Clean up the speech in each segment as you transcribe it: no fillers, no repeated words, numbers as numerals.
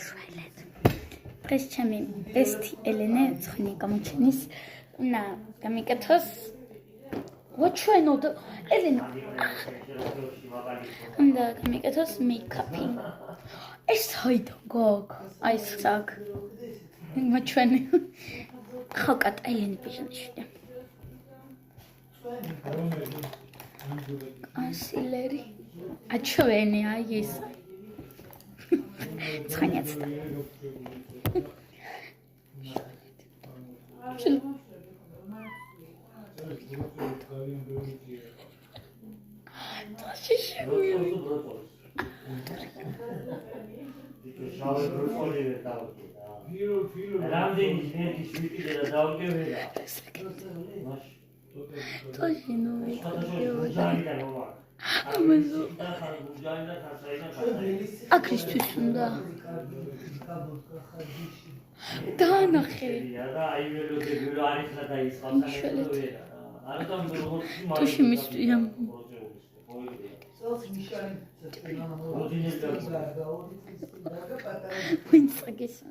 შველეთ. დღეს ჩემი ბესტი ელენე ცხენი გამოჩენის. უნდა გამიკეთოს ვაჩვენოთ ელენე. უნდა გამიკეთოს მეიქაპი. ეს საიდან გაქვს? აი საკ. ვაჩვენე. ხალკატა ელენე ბიჟანიშვილი. კონსილერი. აჩვენე აი ეს. ცხენიაცდა. Akristus უნდა დაანახე თუში მისვია ვინც აგესა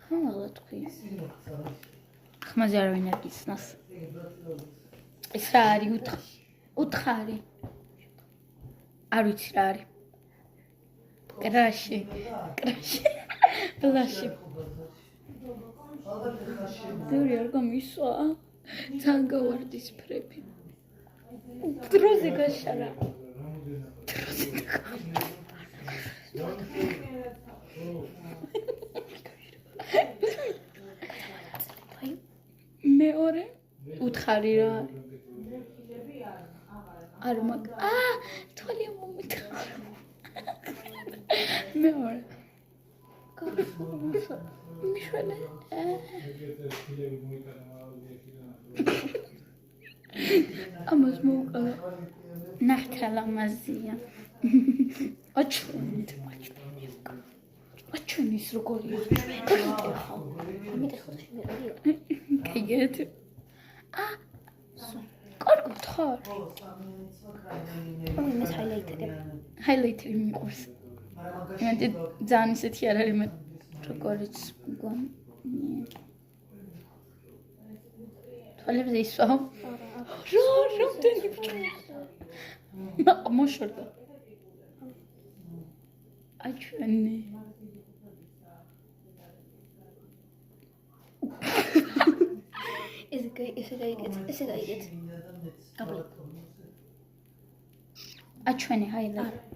ხმალა თქვი ხმაზე არ ვინ აგისნას ეს რა არის უთხარი არ ვიცი რა არის კრაში ბლაში დური არ გამისვა ძალიან გავარდის ფრები დროზე გაშარა მეორე უთხარი რა არ მაგ თვალი მომიტა მეორე მიშვენე ამას მოვყალა ნახთალა მაზია აჩვენეთ აჩვენის როგორია კიგეთ კარგად ხარ ეს ჰაილაიტერი მიყვარს იმანტი ძალიან ისეთი არ არის მე როგორც გონ თვალებზე ისვავ რამდენი მოშორდა აჩვენე ესე გაიგეთ აჩვენე ჰაილაიტერი